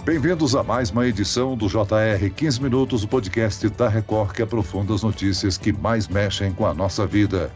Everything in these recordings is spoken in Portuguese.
Bem-vindos a mais uma edição do JR 15 Minutos, o podcast da Record que aprofunda as notícias que mais mexem com a nossa vida.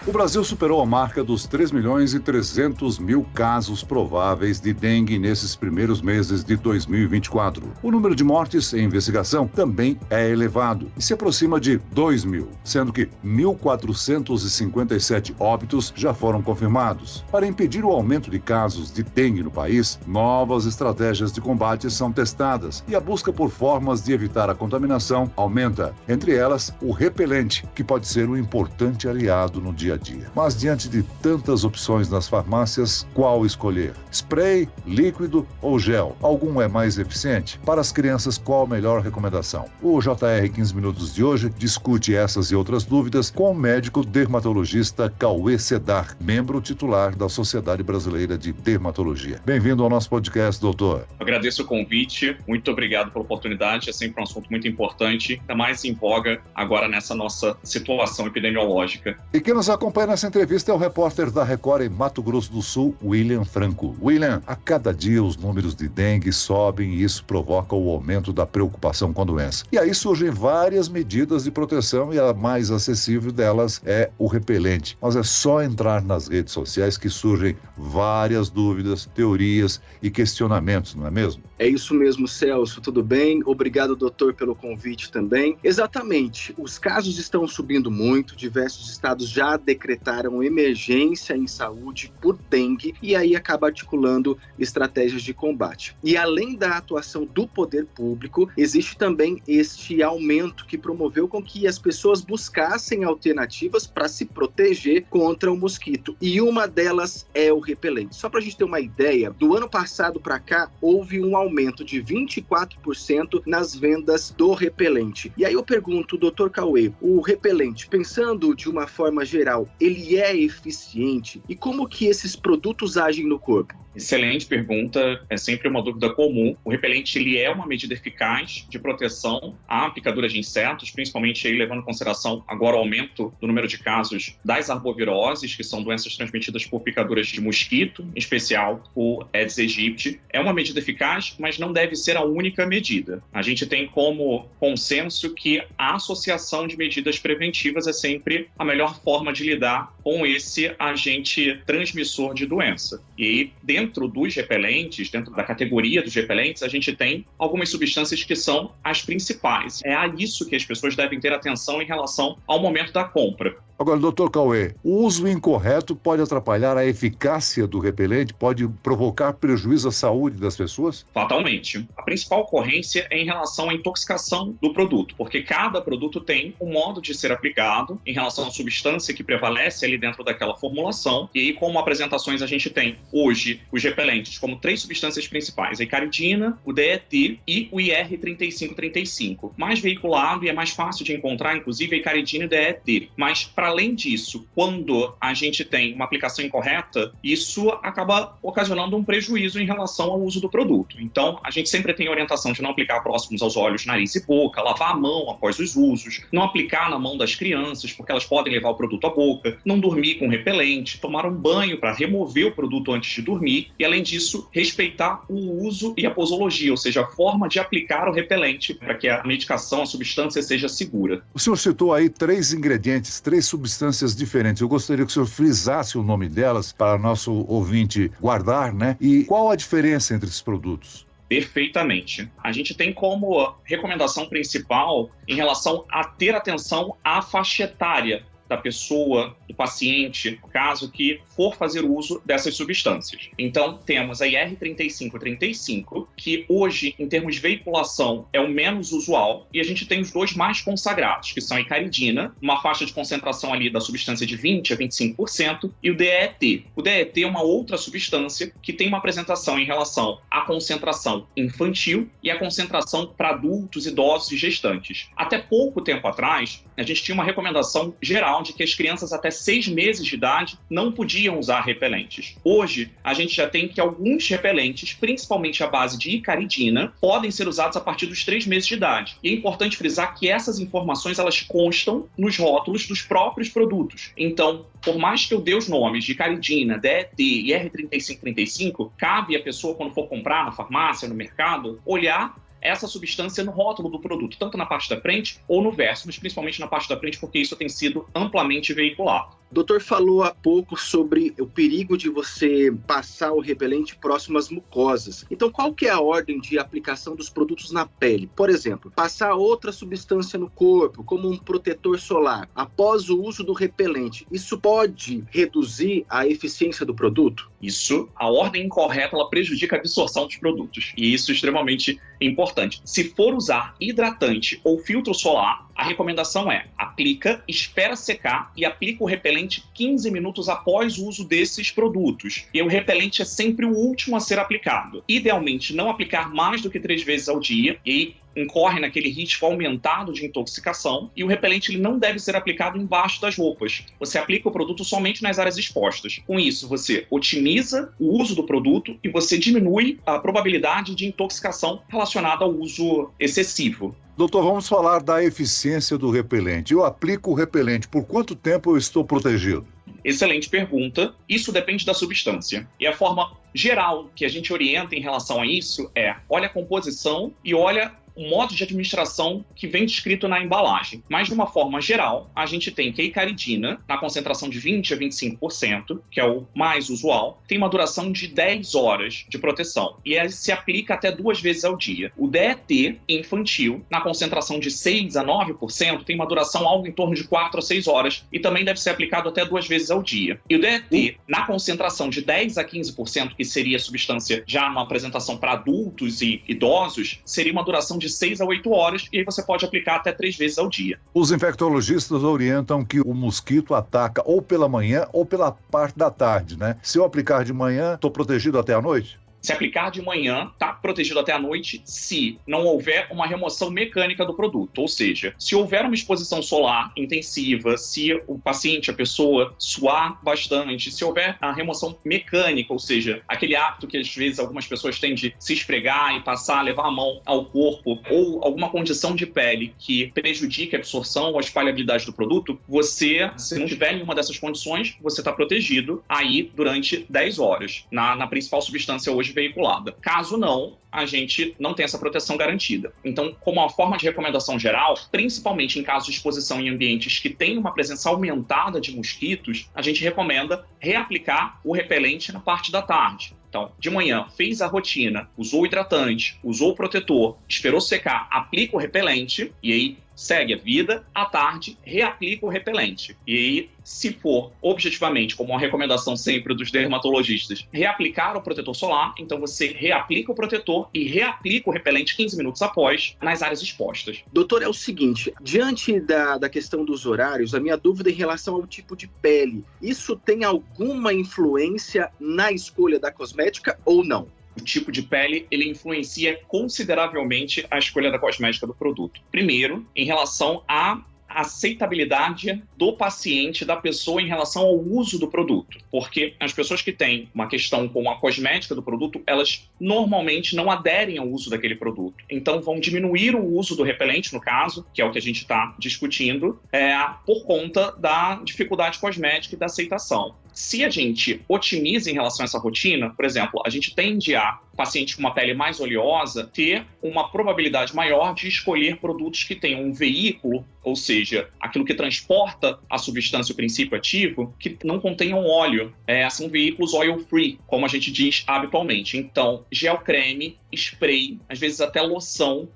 O Brasil superou a marca dos 3.300.000 casos prováveis de dengue nesses primeiros meses de 2024. O número de mortes em investigação também é elevado e se aproxima de 2.000, sendo que 1.457 óbitos já foram confirmados. Para impedir o aumento de casos de dengue no país, novas estratégias de combate são testadas e a busca por formas de evitar a contaminação aumenta. Entre elas, o repelente, que pode ser um importante aliado no dia a dia. Mas diante de tantas opções nas farmácias, qual escolher? Spray, líquido ou gel? Algum é mais eficiente? Para as crianças, qual a melhor recomendação? O JR 15 Minutos de hoje discute essas e outras dúvidas com o médico dermatologista Cauê Sedar, membro titular da Sociedade Brasileira de Dermatologia. Bem-vindo ao nosso podcast, doutor. Agradeço o convite, muito obrigado pela oportunidade, é sempre um assunto muito importante, ainda mais em voga agora nessa nossa situação epidemiológica. E quem nos acompanha nessa entrevista é o repórter da Record em Mato Grosso do Sul, William Franco. William, a cada dia os números de dengue sobem e isso provoca o aumento da preocupação com a doença. E aí surgem várias medidas de proteção e a mais acessível delas é o repelente. Mas é só entrar nas redes sociais que surgem várias dúvidas, teorias e questionamentos, não é mesmo? É isso mesmo, Celso, tudo bem? Obrigado, doutor, pelo convite também. Exatamente, os casos estão subindo muito, diversos estados já decretaram emergência em saúde por dengue e aí acaba articulando estratégias de combate. E além da atuação do poder público, existe também este aumento que promoveu com que as pessoas buscassem alternativas para se proteger contra o mosquito. E uma delas é o repelente. Só para a gente ter uma ideia, do ano passado para cá, houve um aumento de 24% nas vendas do repelente. E aí eu pergunto, doutor Cauê, o repelente, pensando de uma forma geral, ele é eficiente? E como que esses produtos agem no corpo? Excelente pergunta, é sempre uma dúvida comum. O repelente ele é uma medida eficaz de proteção à picadura de insetos, principalmente aí levando em consideração agora o aumento do número de casos das arboviroses, que são doenças transmitidas por picaduras de mosquito, em especial o Aedes aegypti. É uma medida eficaz, mas não deve ser a única medida. A gente tem como consenso que a associação de medidas preventivas é sempre a melhor forma de lidar com esse agente transmissor de doença. E dentro dos repelentes, dentro da categoria dos repelentes, a gente tem algumas substâncias que são as principais. É a isso que as pessoas devem ter atenção em relação ao momento da compra. Agora, doutor Cauê, o uso incorreto pode atrapalhar a eficácia do repelente? Pode provocar prejuízo à saúde das pessoas? Fatalmente. A principal ocorrência é em relação à intoxicação do produto, porque cada produto tem um modo de ser aplicado em relação à substância que prevalece ali dentro daquela formulação. E aí, como apresentações, a gente tem hoje os repelentes como 3 substâncias principais, a icaridina, o DET e o IR3535. Mais veiculado e é mais fácil de encontrar, inclusive, a icaridina e o DET. Mas, para além disso, quando a gente tem uma aplicação incorreta, isso acaba ocasionando um prejuízo em relação ao uso do produto. Então, a gente sempre tem a orientação de não aplicar próximos aos olhos, nariz e boca, lavar a mão após os usos, não aplicar na mão das crianças, porque elas podem levar o produto à boca, não dormir com repelente, tomar um banho para remover o produto antes de dormir e, além disso, respeitar o uso e a posologia, ou seja, a forma de aplicar o repelente para que a medicação, a substância seja segura. O senhor citou aí 3 ingredientes, 3 substâncias diferentes. Eu gostaria que o senhor frisasse o nome delas para nosso ouvinte guardar, né? E qual a diferença entre esses produtos? Perfeitamente. A gente tem como recomendação principal em relação a ter atenção à faixa etária da pessoa, do paciente, no caso, que for fazer uso dessas substâncias. Então, temos a IR3535, que hoje, em termos de veiculação, é o menos usual, e a gente tem os 2 mais consagrados, que são a icaridina, uma faixa de concentração ali da substância de 20% a 25%, e o DET. O DET é uma outra substância que tem uma apresentação em relação à concentração infantil e à concentração para adultos, idosos e gestantes. Até pouco tempo atrás, a gente tinha uma recomendação geral legal de que as crianças até 6 meses de idade não podiam usar repelentes. Hoje, a gente já tem que alguns repelentes, principalmente à base de icaridina, podem ser usados a partir dos 3 meses de idade. E é importante frisar que essas informações elas constam nos rótulos dos próprios produtos. Então, por mais que eu dê os nomes de icaridina, DET e R3535, cabe a pessoa, quando for comprar na farmácia, no mercado, olhar essa substância no rótulo do produto, tanto na parte da frente ou no verso, mas principalmente na parte da frente, porque isso tem sido amplamente veiculado. O doutor falou há pouco sobre o perigo de você passar o repelente próximo às mucosas. Então, qual que é a ordem de aplicação dos produtos na pele? Por exemplo, passar outra substância no corpo, como um protetor solar, após o uso do repelente. Isso pode reduzir a eficiência do produto? Isso, a ordem incorreta, ela prejudica a absorção dos produtos. E isso é extremamente importante. Se for usar hidratante ou filtro solar, a recomendação é aplica, espera secar e aplica o repelente 15 minutos após o uso desses produtos. E o repelente é sempre o último a ser aplicado. Idealmente, não aplicar mais do que 3 vezes ao dia e incorre naquele risco aumentado de intoxicação, e o repelente ele não deve ser aplicado embaixo das roupas. Você aplica o produto somente nas áreas expostas. Com isso, você otimiza o uso do produto e você diminui a probabilidade de intoxicação relacionada ao uso excessivo. Doutor, vamos falar da eficiência do repelente. Eu aplico o repelente, por quanto tempo eu estou protegido? Excelente pergunta. Isso depende da substância. E a forma geral que a gente orienta em relação a isso é: olha a composição e olha o modo de administração que vem descrito na embalagem. Mas, de uma forma geral, a gente tem que a icaridina, na concentração de 20 a 25%, que é o mais usual, tem uma duração de 10 horas de proteção. E se aplica até 2 vezes ao dia. O DET infantil, na concentração de 6 a 9%, tem uma duração algo em torno de 4 a 6 horas e também deve ser aplicado até 2 vezes ao dia. E o DET, na concentração de 10 a 15%, que seria a substância já numa apresentação para adultos e idosos, seria uma duração de 6 a 8 horas, e aí você pode aplicar até 3 vezes ao dia. Os infectologistas orientam que o mosquito ataca ou pela manhã ou pela parte da tarde, né? Se eu aplicar de manhã, estou protegido até a noite? Se aplicar de manhã, está protegido até a noite se não houver uma remoção mecânica do produto. Ou seja, se houver uma exposição solar intensiva, se o paciente, a pessoa, suar bastante, se houver a remoção mecânica, ou seja, aquele hábito que às vezes algumas pessoas têm de se esfregar e passar, levar a mão ao corpo, ou alguma condição de pele que prejudique a absorção ou a espalhabilidade do produto, você, se não tiver nenhuma dessas condições, você está protegido aí durante 10 horas, na principal substância hoje veiculada. Caso não, a gente não tem essa proteção garantida. Então, como uma forma de recomendação geral, principalmente em casos de exposição em ambientes que têm uma presença aumentada de mosquitos, a gente recomenda reaplicar o repelente na parte da tarde. Então, de manhã, fez a rotina, usou o hidratante, usou o protetor, esperou secar, aplica o repelente e aí segue a vida. À tarde, reaplica o repelente. E aí, se for objetivamente, como uma recomendação sempre dos dermatologistas, reaplicar o protetor solar, então você reaplica o protetor e reaplica o repelente 15 minutos após nas áreas expostas. Doutor, é o seguinte, diante da questão dos horários, a minha dúvida em relação ao tipo de pele, isso tem alguma influência na escolha da cosmética ou não? O tipo de pele, ele influencia consideravelmente a escolha da cosmética do produto. Primeiro, em relação à aceitabilidade do paciente, da pessoa em relação ao uso do produto. Porque as pessoas que têm uma questão com a cosmética do produto, elas normalmente não aderem ao uso daquele produto. Então vão diminuir o uso do repelente, no caso, que é o que a gente está discutindo, por conta da dificuldade cosmética e da aceitação. Se a gente otimiza em relação a essa rotina, por exemplo, a gente tende a paciente com uma pele mais oleosa ter uma probabilidade maior de escolher produtos que tenham um veículo, ou seja, aquilo que transporta a substância, o princípio ativo, que não contenham óleo. São veículos oil-free, como a gente diz habitualmente. Então, gel creme, spray, às vezes até loção,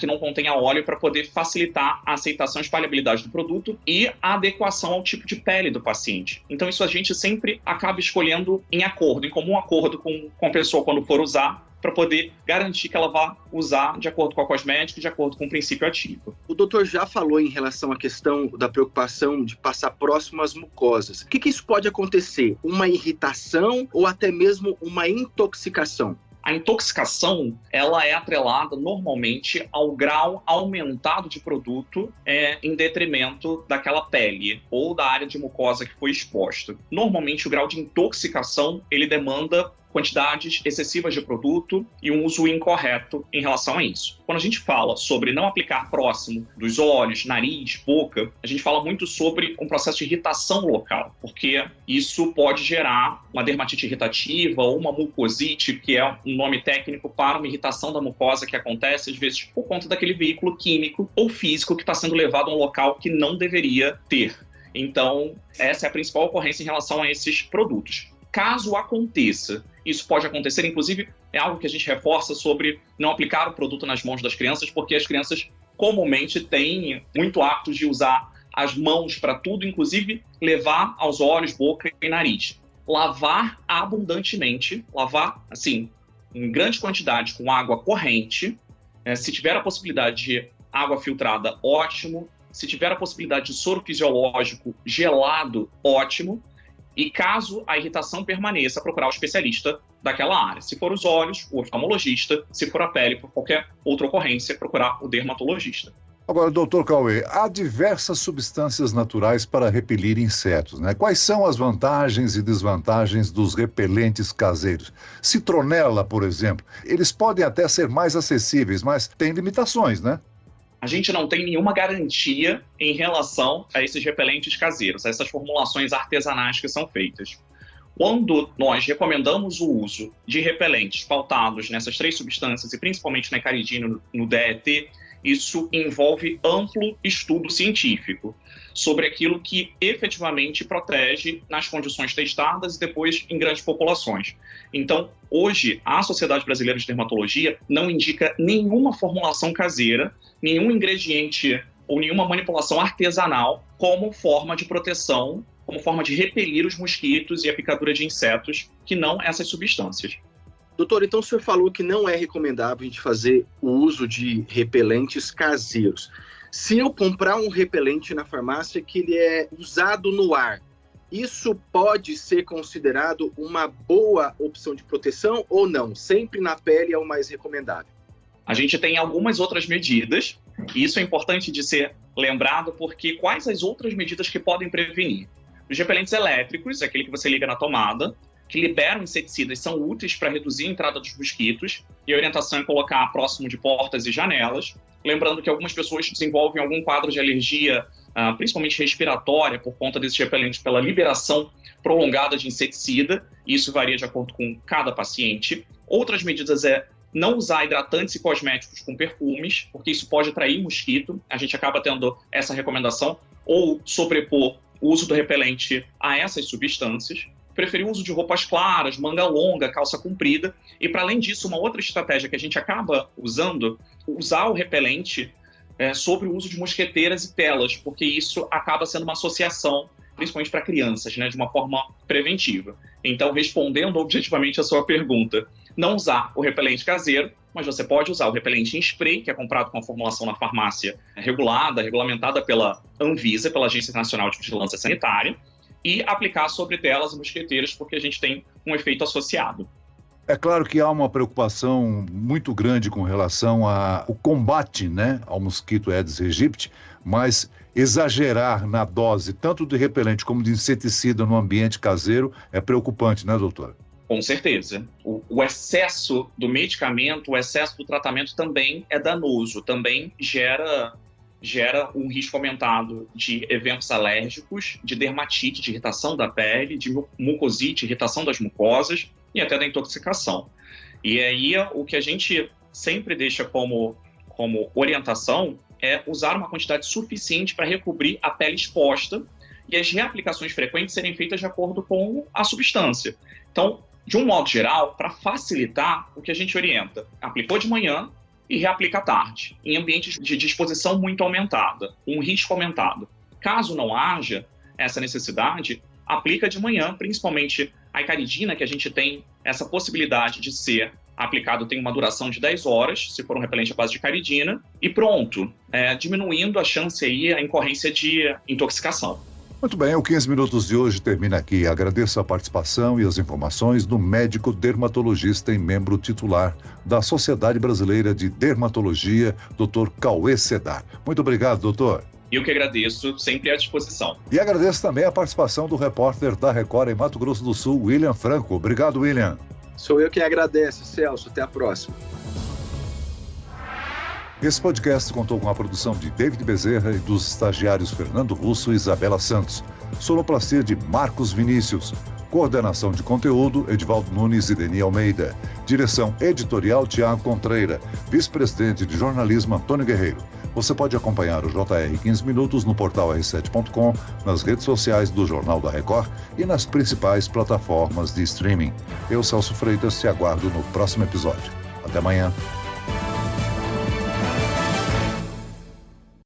que não contenha óleo, para poder facilitar a aceitação e espalhabilidade do produto e a adequação ao tipo de pele do paciente. Então, isso a gente sempre acaba escolhendo em comum acordo com a pessoa quando for usar, para poder garantir que ela vá usar de acordo com a cosmética e de acordo com o princípio ativo. O doutor já falou em relação à questão da preocupação de passar próximo às mucosas. O que isso pode acontecer? Uma irritação ou até mesmo uma intoxicação? A intoxicação, ela é atrelada normalmente ao grau aumentado de produto em detrimento daquela pele ou da área de mucosa que foi exposta. Normalmente, o grau de intoxicação, ele demanda quantidades excessivas de produto e um uso incorreto em relação a isso. Quando a gente fala sobre não aplicar próximo dos olhos, nariz, boca, a gente fala muito sobre um processo de irritação local, porque isso pode gerar uma dermatite irritativa ou uma mucosite, que é um nome técnico para uma irritação da mucosa que acontece, às vezes, por conta daquele veículo químico ou físico que está sendo levado a um local que não deveria ter. Então, essa é a principal ocorrência em relação a esses produtos. Caso aconteça, isso pode acontecer, inclusive é algo que a gente reforça sobre não aplicar o produto nas mãos das crianças, porque as crianças comumente têm muito hábito de usar as mãos para tudo, inclusive levar aos olhos, boca e nariz. Lavar abundantemente, lavar assim, em grande quantidade com água corrente. Se tiver a possibilidade de água filtrada, ótimo. Se tiver a possibilidade de soro fisiológico gelado, ótimo. E caso a irritação permaneça, procurar o especialista daquela área. Se for os olhos, o oftalmologista. Se for a pele, por qualquer outra ocorrência, procurar o dermatologista. Agora, doutor Cauê, há diversas substâncias naturais para repelir insetos, né? Quais são as vantagens e desvantagens dos repelentes caseiros? Citronela, por exemplo, eles podem até ser mais acessíveis, mas têm limitações, né? A gente não tem nenhuma garantia em relação a esses repelentes caseiros, a essas formulações artesanais que são feitas. Quando nós recomendamos o uso de repelentes pautados nessas 3 substâncias, e principalmente na hecaridina e no DET, isso envolve amplo estudo científico sobre aquilo que efetivamente protege nas condições testadas e depois em grandes populações. Então, hoje, a Sociedade Brasileira de Dermatologia não indica nenhuma formulação caseira, nenhum ingrediente ou nenhuma manipulação artesanal como forma de proteção, como forma de repelir os mosquitos e a picadura de insetos, que não essas substâncias. Doutor, então o senhor falou que não é recomendável a gente fazer o uso de repelentes caseiros. Se eu comprar um repelente na farmácia que ele é usado no ar, isso pode ser considerado uma boa opção de proteção ou não? Sempre na pele é o mais recomendável. A gente tem algumas outras medidas, e isso é importante de ser lembrado, porque quais as outras medidas que podem prevenir? Os repelentes elétricos, aquele que você liga na tomada, que liberam inseticidas, são úteis para reduzir a entrada dos mosquitos, e a orientação é colocar próximo de portas e janelas. Lembrando que algumas pessoas desenvolvem algum quadro de alergia, principalmente respiratória, por conta desses repelentes, pela liberação prolongada de inseticida, e isso varia de acordo com cada paciente. Outras medidas é não usar hidratantes e cosméticos com perfumes, porque isso pode atrair mosquito, a gente acaba tendo essa recomendação, ou sobrepor o uso do repelente a essas substâncias. Preferir o uso de roupas claras, manga longa, calça comprida. E, para além disso, uma outra estratégia que a gente acaba usando, usar o repelente sobre o uso de mosqueteiras e telas, porque isso acaba sendo uma associação, principalmente para crianças, né, de uma forma preventiva. Então, respondendo objetivamente a sua pergunta, não usar o repelente caseiro, mas você pode usar o repelente em spray, que é comprado com a formulação na farmácia regulamentada pela Anvisa, pela Agência Nacional de Vigilância Sanitária, e aplicar sobre telas e mosqueteiras, porque a gente tem um efeito associado. É claro que há uma preocupação muito grande com relação ao combate, né, ao mosquito Aedes aegypti, mas exagerar na dose tanto de repelente como de inseticida no ambiente caseiro é preocupante, né, doutor? Com certeza. O excesso do medicamento, o excesso do tratamento também é danoso, também gera um risco aumentado de eventos alérgicos, de dermatite, de irritação da pele, de mucosite, irritação das mucosas e até da intoxicação. E aí o que a gente sempre deixa como orientação é usar uma quantidade suficiente para recobrir a pele exposta e as reaplicações frequentes serem feitas de acordo com a substância. Então, de um modo geral, para facilitar, o que a gente orienta? Aplicou de manhã e reaplica à tarde, em ambientes de disposição muito aumentada, um risco aumentado. Caso não haja essa necessidade, aplica de manhã, principalmente a hecaridina, que a gente tem essa possibilidade de ser aplicado, tem uma duração de 10 horas, se for um repelente à base de hecaridina, e pronto, diminuindo a chance aí, a incorrência de intoxicação. Muito bem, o 15 Minutos de hoje termina aqui. Agradeço a participação e as informações do médico dermatologista e membro titular da Sociedade Brasileira de Dermatologia, Dr. Cauê Sedar. Muito obrigado, doutor. Eu que agradeço, sempre à disposição. E agradeço também a participação do repórter da Record em Mato Grosso do Sul, William Franco. Obrigado, William. Sou eu quem agradece, Celso. Até a próxima. Esse podcast contou com a produção de David Bezerra e dos estagiários Fernando Russo e Isabela Santos. Sonoplastia de Marcos Vinícius. Coordenação de conteúdo, Edivaldo Nunes e Deni Almeida. Direção editorial, Tiago Contreira. Vice-presidente de jornalismo, Antônio Guerreiro. Você pode acompanhar o JR 15 Minutos no portal r7.com, nas redes sociais do Jornal da Record e nas principais plataformas de streaming. Eu, Celso Freitas, te aguardo no próximo episódio. Até amanhã.